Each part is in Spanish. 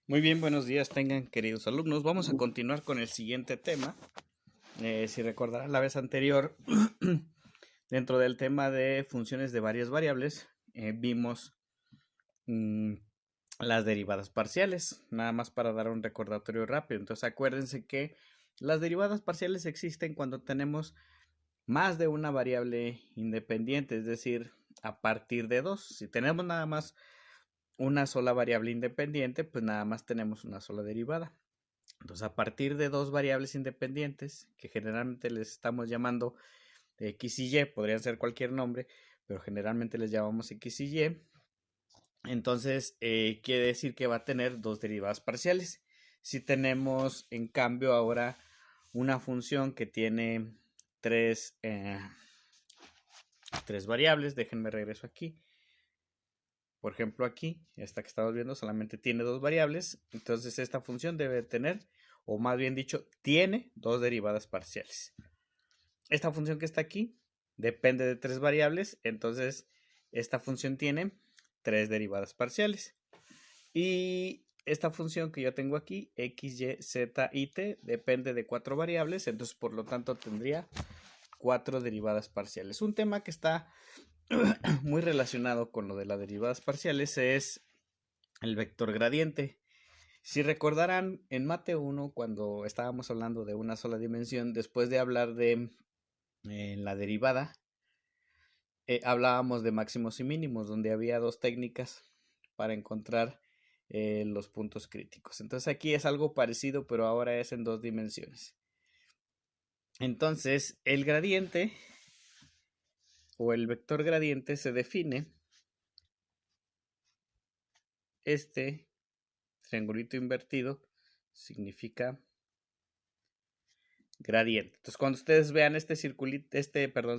Muy bien, buenos días tengan queridos alumnos. Vamos a continuar con el siguiente tema. Si recordarán la vez anterior, dentro del tema de funciones de varias variables, vimos mm, las derivadas parciales, nada más para dar un recordatorio rápido. Entonces acuérdense que las derivadas parciales existen cuando tenemos más de una variable independiente, es decir, a partir de dos. Si tenemos nada más una sola variable independiente, pues nada más tenemos una sola derivada. Entonces, a partir de dos variables independientes, que generalmente les estamos llamando x y y, podrían ser cualquier nombre, pero generalmente les llamamos x y y, entonces quiere decir que va a tener dos derivadas parciales. Si tenemos, en cambio, ahora una función que tiene tres variables, déjenme regreso aquí. Por ejemplo, aquí, esta que estamos viendo solamente tiene dos variables, entonces esta función debe tener, o más bien dicho, tiene dos derivadas parciales. Esta función que está aquí depende de tres variables, entonces esta función tiene tres derivadas parciales. Y esta función que yo tengo aquí, x, y, z y t, depende de cuatro variables, entonces por lo tanto tendría cuatro derivadas parciales. Un tema que está muy relacionado con lo de las derivadas parciales es el vector gradiente. Si recordarán, en Mate 1, cuando estábamos hablando de una sola dimensión, después de hablar de la derivada, hablábamos de máximos y mínimos, donde había dos técnicas para encontrar los puntos críticos. Entonces aquí es algo parecido, pero ahora es en dos dimensiones. Entonces, el gradiente o el vector gradiente se define este triangulito invertido significa gradiente. Entonces, cuando ustedes vean este circulito,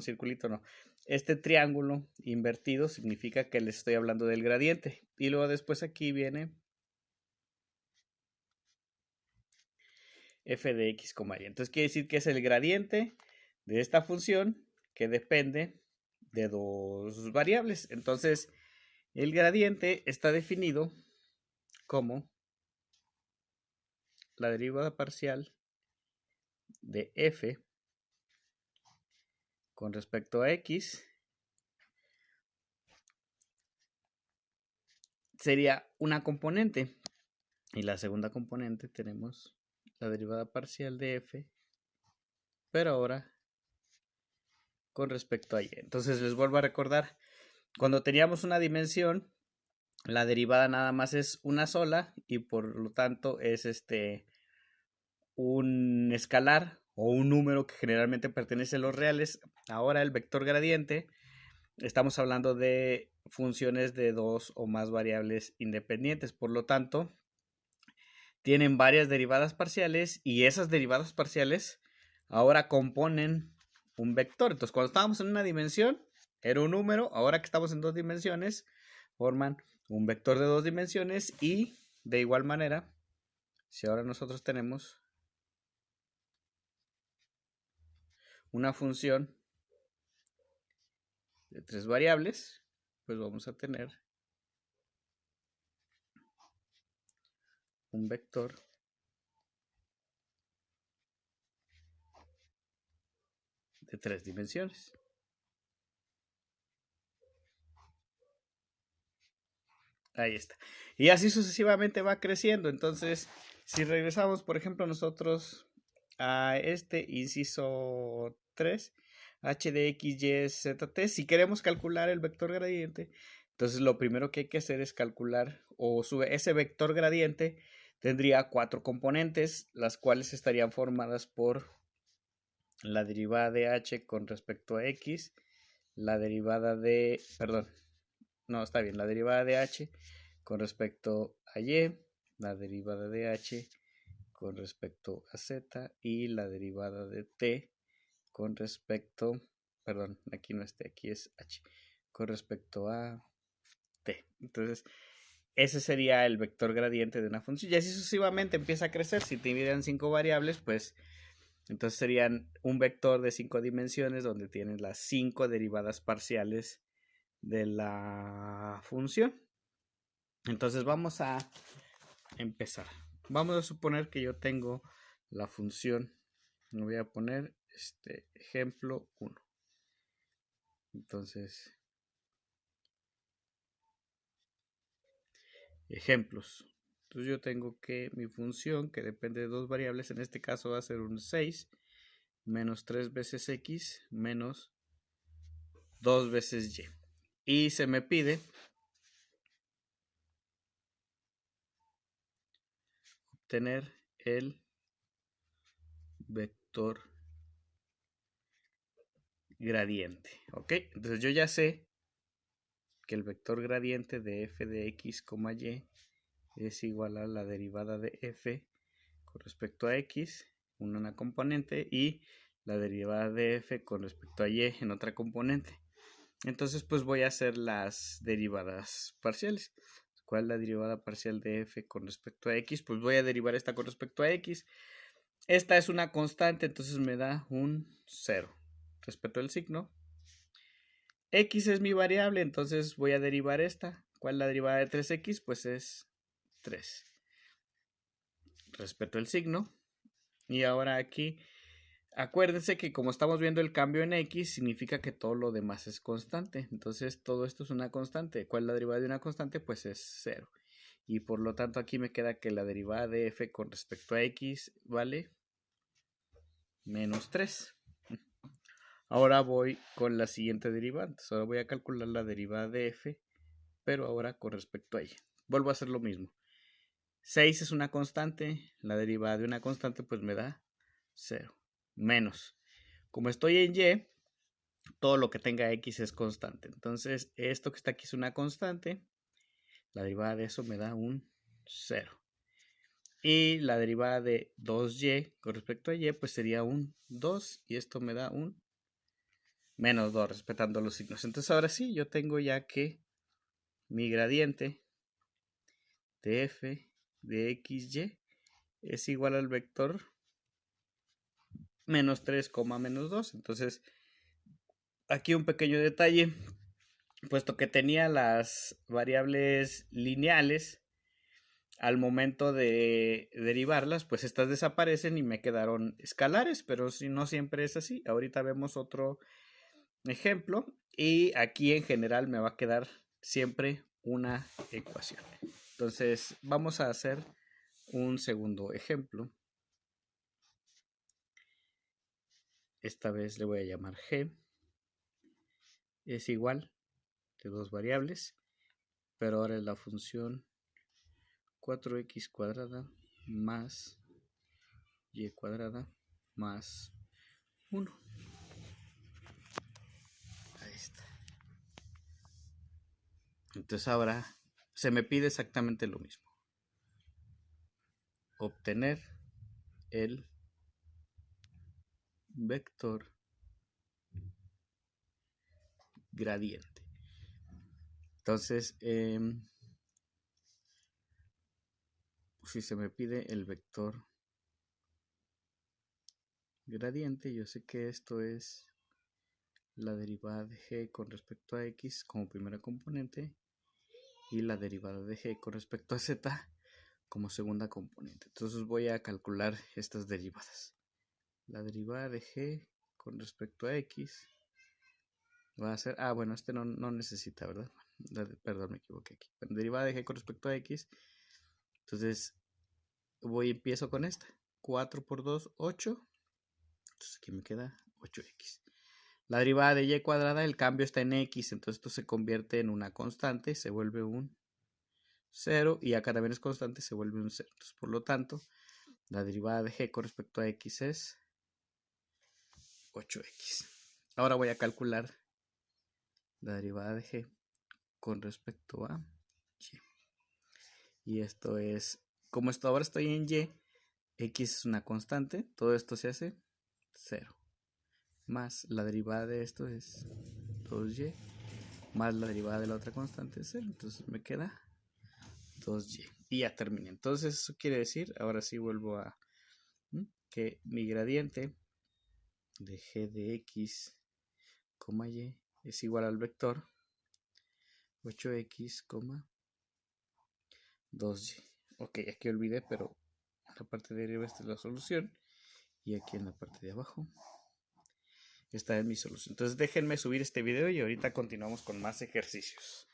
circulito no, este triángulo invertido significa que les estoy hablando del gradiente. Y luego después aquí viene f de x, y. Entonces quiere decir que es el gradiente de esta función que depende de dos variables. Entonces, el gradiente está definido como la derivada parcial de f con respecto a x sería una componente. Y la segunda componente tenemos la derivada parcial de f, pero ahora con respecto a y. Entonces les vuelvo a recordar, cuando teníamos una dimensión, la derivada nada más es una sola y por lo tanto es un escalar o un número que generalmente pertenece a los reales. Ahora el vector gradiente, estamos hablando de funciones de dos o más variables independientes, por lo tanto tienen varias derivadas parciales y esas derivadas parciales ahora componen un vector. Entonces, cuando estábamos en una dimensión, era un número. Ahora que estamos en dos dimensiones, forman un vector de dos dimensiones y de igual manera, si ahora nosotros tenemos una función de tres variables, pues vamos a tener un vector de tres dimensiones. Ahí está. Y así sucesivamente va creciendo. Entonces, si regresamos, por ejemplo, nosotros a este inciso 3, h de x, y, z, t, si queremos calcular el vector gradiente, entonces lo primero que hay que hacer es calcular ese vector gradiente tendría cuatro componentes, las cuales estarían formadas por la derivada de h con respecto a x, la derivada de, perdón, no, está bien, la derivada de h con respecto a y, la derivada de h con respecto a z y la derivada de t con respecto, perdón, aquí no es t, aquí es h, con respecto a t. Entonces, ese sería el vector gradiente de una función. Y así sucesivamente empieza a crecer. Si te dividen 5 variables, pues entonces serían un vector de 5 dimensiones donde tienes las 5 derivadas parciales de la función. Entonces vamos a empezar. Vamos a suponer que yo tengo la función. Me voy a poner ejemplo 1. Entonces, ejemplos. Entonces yo tengo que mi función, que depende de dos variables, en este caso va a ser un 6 menos 3 veces x menos 2 veces y. Y se me pide obtener el vector gradiente. ¿Ok? Entonces yo ya sé que el vector gradiente de f de x, y es igual a la derivada de f con respecto a x en una componente y la derivada de f con respecto a y en otra componente. Entonces pues voy a hacer las derivadas parciales. ¿Cuál es la derivada parcial de f con respecto a x? Pues voy a derivar esta con respecto a x. Esta es una constante, entonces me da un 0. Respecto al signo. X es mi variable, entonces voy a derivar esta. ¿Cuál es la derivada de 3x? Pues es 3. Respeto el signo. Y ahora aquí, acuérdense que como estamos viendo el cambio en x, significa que todo lo demás es constante. Entonces todo esto es una constante. ¿Cuál es la derivada de una constante? Pues es 0. Y por lo tanto aquí me queda que la derivada de f con respecto a x vale menos 3. Ahora voy con la siguiente derivada. Entonces ahora voy a calcular la derivada de f, pero ahora con respecto a y. Vuelvo a hacer lo mismo. 6 es una constante, la derivada de una constante pues me da 0. Menos. Como estoy en y, todo lo que tenga x es constante. Entonces esto que está aquí es una constante. La derivada de eso me da un 0. Y la derivada de 2y con respecto a y pues sería un 2. Y esto me da un menos 2 respetando los signos. Entonces ahora sí, yo tengo ya que mi gradiente de f de xy es igual al vector menos 3, menos 2. Entonces, aquí un pequeño detalle, puesto que tenía las variables lineales, al momento de derivarlas, pues estas desaparecen y me quedaron escalares, pero si no siempre es así. Ahorita vemos otro ejemplo y aquí en general me va a quedar siempre una ecuación. Entonces, vamos a hacer un segundo ejemplo. Esta vez le voy a llamar g. Es igual de dos variables, pero ahora es la función 4x cuadrada más y cuadrada más 1. Ahí está. Entonces ahora se me pide exactamente lo mismo. Obtener el vector gradiente. Entonces, si se me pide el vector gradiente, yo sé que esto es la derivada de g con respecto a x como primera componente y la derivada de g con respecto a z como segunda componente. Entonces voy a calcular estas derivadas. La derivada de g con respecto a x va a ser, bueno, no necesita, ¿verdad? Perdón, me equivoqué aquí. Bueno, derivada de g con respecto a x. Entonces empiezo con esta. 4 por 2, 8. Entonces aquí me queda 8x. La derivada de y cuadrada, el cambio está en x, entonces esto se convierte en una constante, se vuelve un 0 y acá también es constante, se vuelve un 0. Entonces, por lo tanto, la derivada de g con respecto a x es 8x. Ahora voy a calcular la derivada de g con respecto a y. Y esto es, como esto ahora estoy en y, x es una constante, todo esto se hace 0. Más la derivada de esto es 2y, más la derivada de la otra constante es 0. Entonces me queda 2y. Y ya terminé. Entonces eso quiere decir, ahora sí vuelvo a que mi gradiente de g de x, y es igual al vector 8x, 2y. Ok, aquí olvidé, pero en la parte de arriba esta es la solución. Y aquí en la parte de abajo esta es mi solución. Entonces déjenme subir este video y ahorita continuamos con más ejercicios.